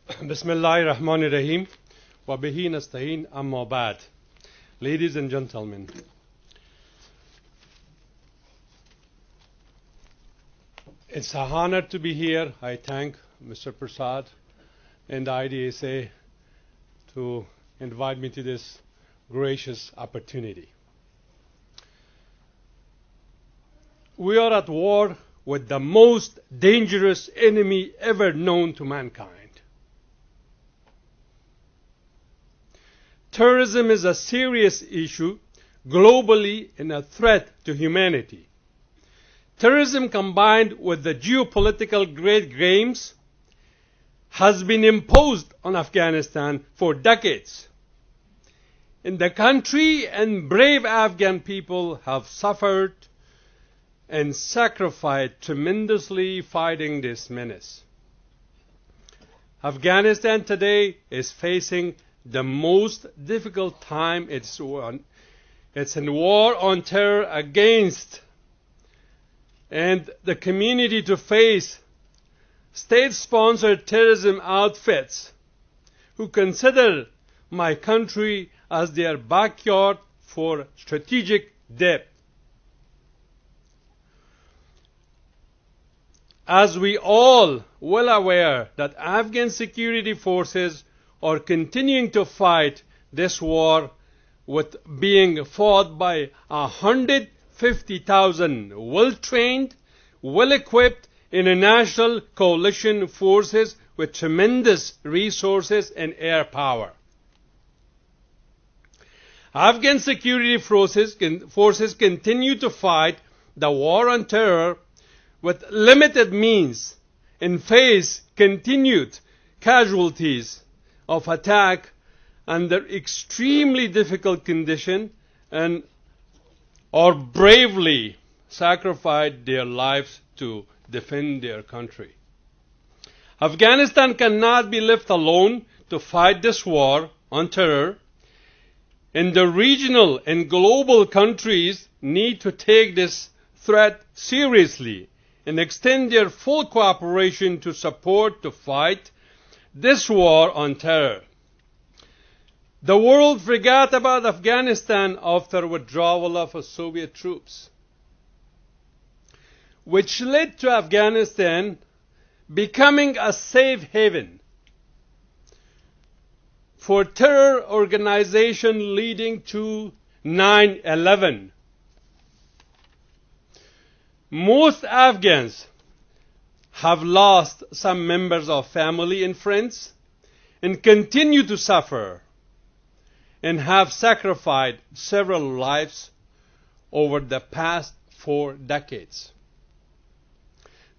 بسم الله الرحمن الرحيم وبه نستعين أما بعد. Ladies and gentlemen, it's an honor to be here. I thank Mr. Prasad and the IDSA to invite me to this gracious opportunity. We are at war with the most dangerous enemy ever known to mankind. Terrorism is a serious issue globally and a threat to humanity. Terrorism, combined with the geopolitical great games, has been imposed on Afghanistan for decades. And the country and brave Afghan people have suffered and sacrificed tremendously fighting this menace. Afghanistan today is facing the most difficult time. It's in war on terror against and the community to face state-sponsored terrorism outfits who consider my country as their backyard for strategic depth. As we all well aware that Afghan security forces are continuing to fight this war, with being fought by 150,000 well-trained, well-equipped international coalition forces with tremendous resources and air power. Afghan security forces continue to fight the war on terror with limited means and face continued casualties of attack under extremely difficult conditions, and or bravely sacrificed their lives to defend their country. Afghanistan cannot be left alone to fight this war on terror, and the regional and global countries need to take this threat seriously and extend their full cooperation to support the fight this war on terror. The world forgot about Afghanistan after withdrawal of Soviet troops, which led to Afghanistan becoming a safe haven for terror organizations, leading to 9/11. Most Afghans have lost some members of family and friends and continue to suffer and have sacrificed several lives over the past 4 decades.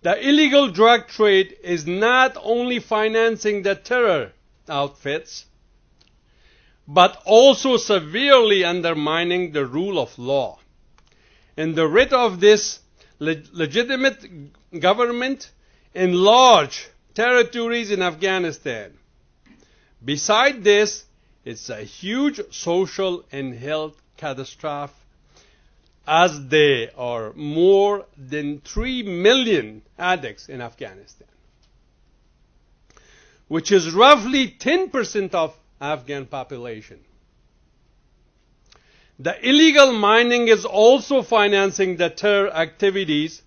The illegal drug trade is not only financing the terror outfits, but also severely undermining the rule of law and the right of this legitimate government in large territories in Afghanistan. Beside this, it's a huge social and health catastrophe, as there are more than 3 million addicts in Afghanistan, which is roughly 10% of Afghan population. The illegal mining is also financing the terror activities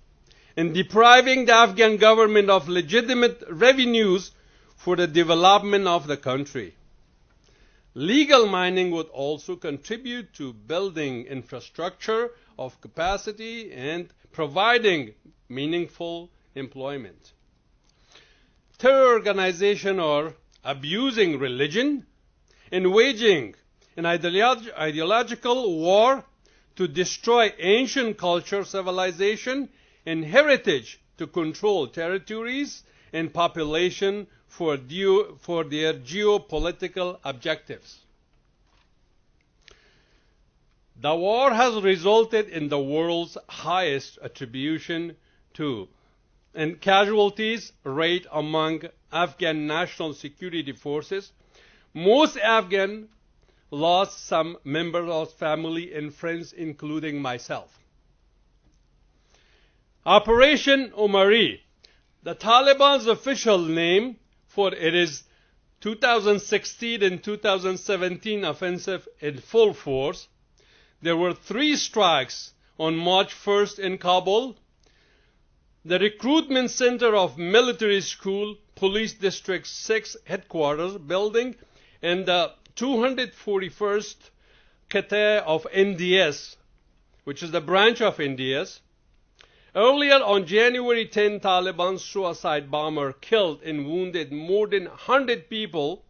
and depriving the Afghan government of legitimate revenues for the development of the country. Legal mining would also contribute to building infrastructure of capacity and providing meaningful employment. Terror organizations are abusing religion and waging an ideological war to destroy ancient culture, civilization, and heritage, to control territories and population for their geopolitical objectives. The war has resulted in the world's highest attribution to and casualties rate among Afghan national security forces. Most Afghan lost some members of family and friends, including myself. Operation Omari, the Taliban's official name for it, is 2016 and 2017 offensive in full force. There were 3 strikes on March 1st in Kabul, the recruitment center of military school, Police District 6 headquarters building, and the 241st Qatar of NDS, which is the branch of NDS. Earlier on January 10, Taliban suicide bomber killed and wounded more than 100 people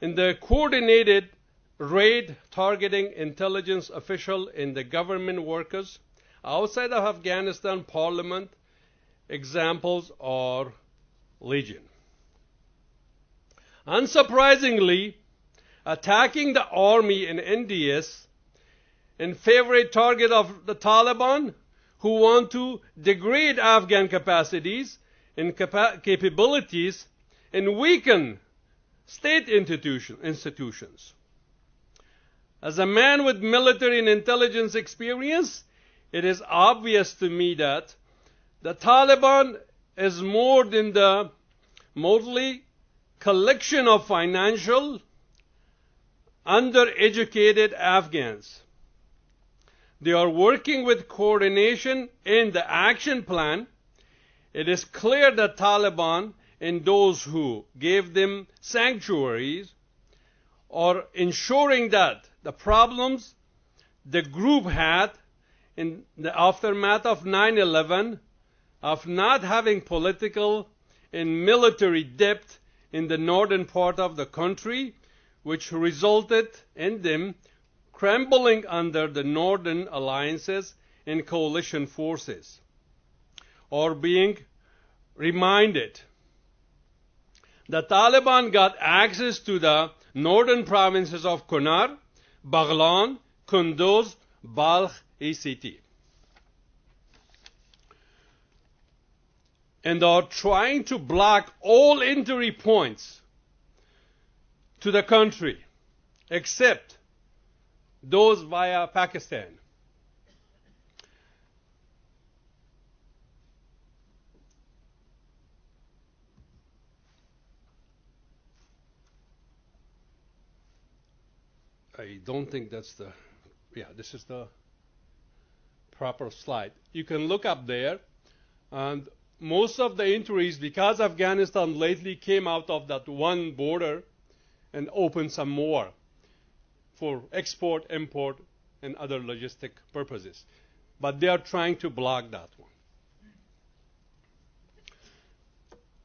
in the coordinated raid targeting intelligence officials and the government workers outside of Afghanistan parliament. Examples are legion. Unsurprisingly, attacking the army and NDS and favorite target of the Taliban, who want to degrade Afghan capacities and capabilities and weaken state institutions. As a man with military and intelligence experience, it is obvious to me that the Taliban is more than the motley collection of financial, undereducated Afghans. They are working with coordination in the action plan. It is clear that Taliban and those who gave them sanctuaries are ensuring that the problems the group had in the aftermath of 9/11 of not having political and military depth in the northern part of the country, which resulted in them crumbling under the northern alliances and coalition forces, or being reminded. The Taliban got access to the northern provinces of Kunar, Baghlan, Kunduz, Balkh, ACT, and are trying to block all entry points to the country except those via Pakistan. I don't think that's the, this is the proper slide. You can look up there, and most of the entries, because Afghanistan lately came out of that one border and opened some more for export, import, and other logistic purposes. But they are trying to block that one.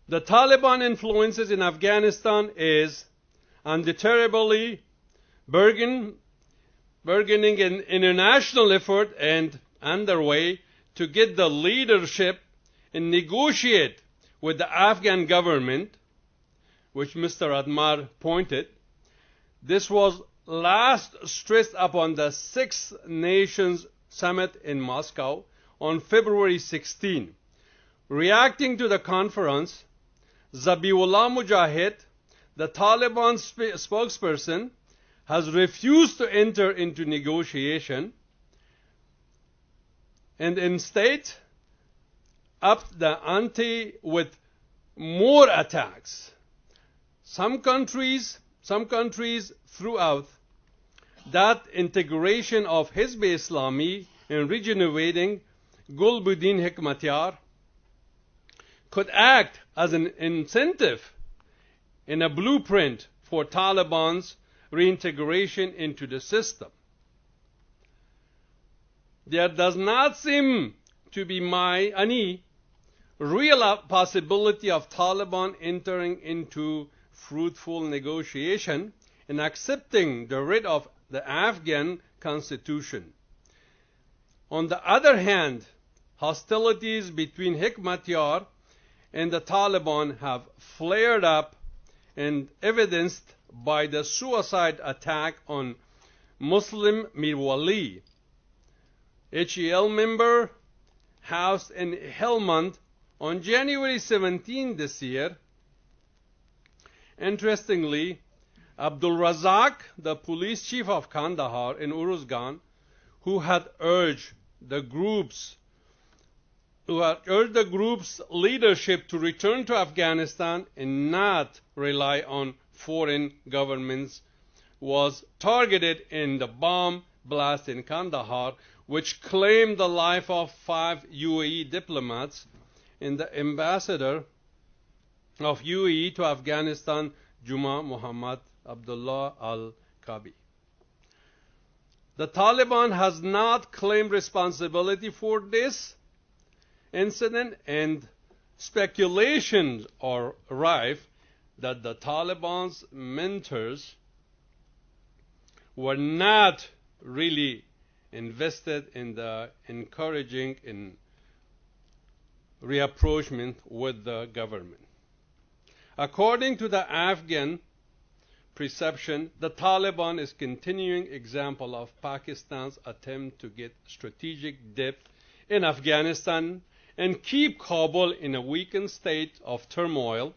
The Taliban influences in Afghanistan is undeterribly burgeoning an international effort and underway to get the leadership and negotiate with the Afghan government, which Mr. Admar pointed. This was last stressed upon the Six Nations Summit in Moscow on February 16. Reacting to the conference, Zabiullah Mujahid, the Taliban spokesperson, has refused to enter into negotiation and instead upped the ante with more attacks. Some countries throughout that integration of Hizb Islami in regenerating Gulbuddin Hekmatyar could act as an incentive in a blueprint for Taliban's reintegration into the system. There does not seem to be any real possibility of Taliban entering into fruitful negotiation and accepting the rid of the Afghan constitution. On the other hand, hostilities between Hekmatyar and the Taliban have flared up and evidenced by the suicide attack on Muslim Mirwali, HEL member, housed in Helmand on January 17 this year. Interestingly, Abdul Razak, the police chief of Kandahar in Uruzgan, who had urged the groups who had urged the group's leadership to return to Afghanistan and not rely on foreign governments, was targeted in the bomb blast in Kandahar, which claimed the life of 5 UAE diplomats and the ambassador of UAE to Afghanistan, Juma Muhammad Abdullah al-Kabi. The Taliban has not claimed responsibility for this incident, and speculations are rife that the Taliban's mentors were not really invested in the encouraging in reapproachment with the government. According to the Afghan perception, the Taliban is continuing example of Pakistan's attempt to get strategic depth in Afghanistan and keep Kabul in a weakened state of turmoil,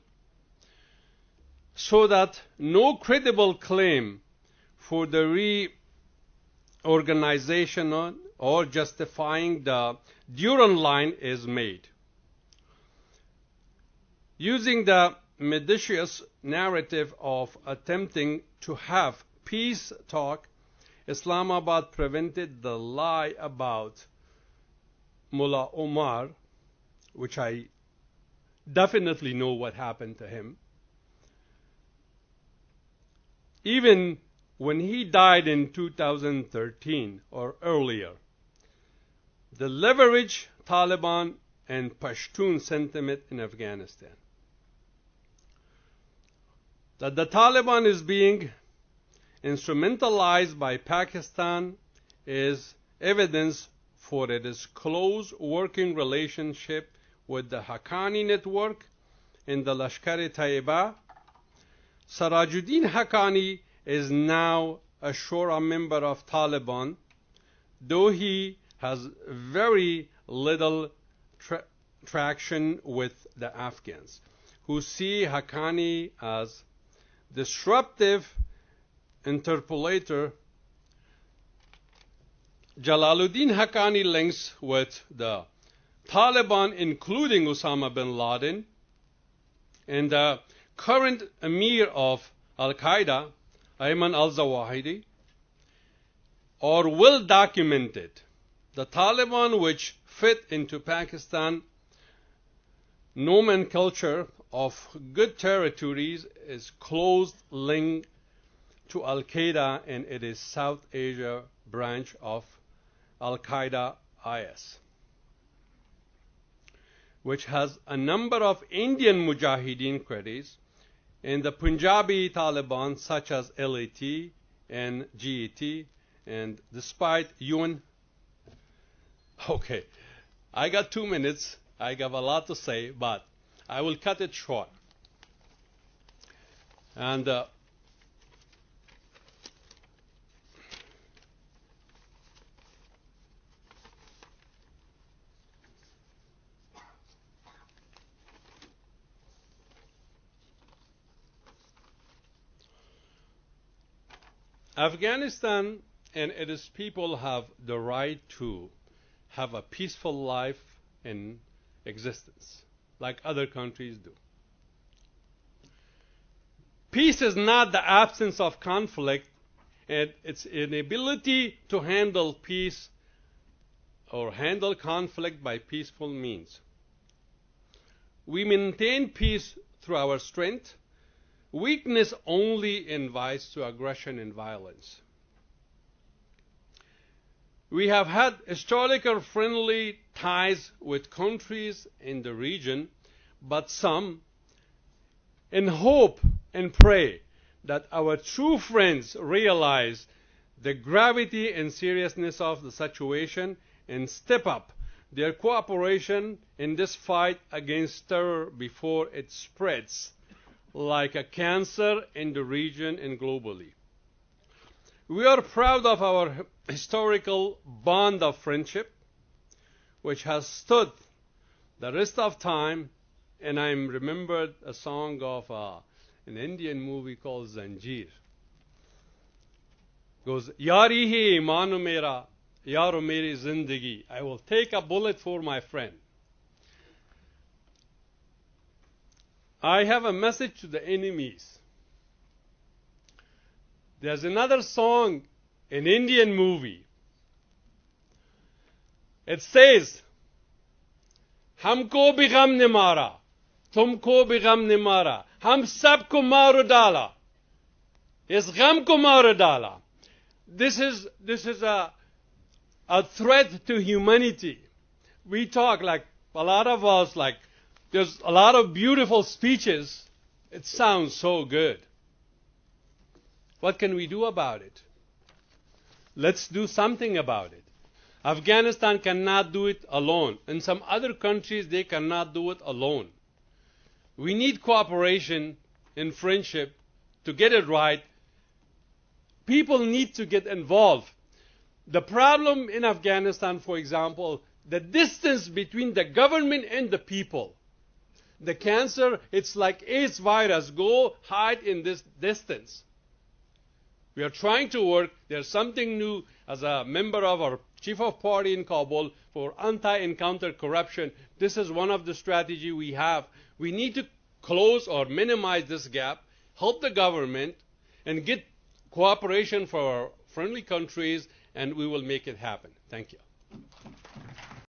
so that no credible claim for the reorganization or justifying the Durand Line is made. Using the seditious narrative of attempting to have peace talk, Islamabad prevented the lie about Mullah Omar, which I definitely know what happened to him. Even when he died in 2013 or earlier, the leverage Taliban and Pashtun sentiment in Afghanistan. That the Taliban is being instrumentalized by Pakistan is evidence for its close working relationship with the Haqqani network in the Lashkar-e-Taiba. Sirajuddin Haqqani is now a Shura member of Taliban, though he has very little traction with the Afghans, who see Haqqani as disruptive interpolator. Jalaluddin Haqqani links with the Taliban, including Osama bin Laden, and the current emir of Al-Qaeda, Ayman al-Zawahiri, are well documented. The Taliban, which fit into Pakistan nomenclature of good territories, is close linked to Al-Qaeda, and it is South Asia branch of Al-Qaeda IS, which has a number of Indian Mujahideen credits in the Punjabi Taliban, such as LAT and GAT, and despite UN. Okay, I got 2 minutes. I have a lot to say, but I will cut it short. And Afghanistan and its people have the right to have a peaceful life in existence, like other countries do. Peace is not the absence of conflict, and it's inability to handle peace or handle conflict by peaceful means. We maintain peace through our strength. Weakness only invites to aggression and violence. We have had historical friendly ties with countries in the region, but some, in hope and pray that our true friends realize the gravity and seriousness of the situation and step up their cooperation in this fight against terror before it spreads like a cancer in the region and globally. We are proud of our historical bond of friendship, which has stood the rest of time, and I remembered a song of an Indian movie called Zanjeer. It goes, Yari hi manu mera, yaro meri zindagi. I will take a bullet for my friend. I have a message to the enemies. There's another song, an Indian movie. It says, हमको भी गम ने मारा, तुमको भी गम ने मारा, हम सबको मार डाला, इस गम को मार डाला. This is a threat to humanity. We talk like a lot of us, like there's a lot of beautiful speeches. It sounds so good. What can we do about it? Let's do something about it. Afghanistan cannot do it alone. In some other countries, they cannot do it alone. We need cooperation and friendship to get it right. People need to get involved. The problem in Afghanistan, for example, the distance between the government and the people. The cancer, it's like AIDS virus. Go hide in this distance. We are trying to work. There's something new as a member of our chief of party in Kabul for anti-encounter corruption. This is one of the strategies we have. We need to close or minimize this gap, help the government, and get cooperation for our friendly countries, and we will make it happen. Thank you.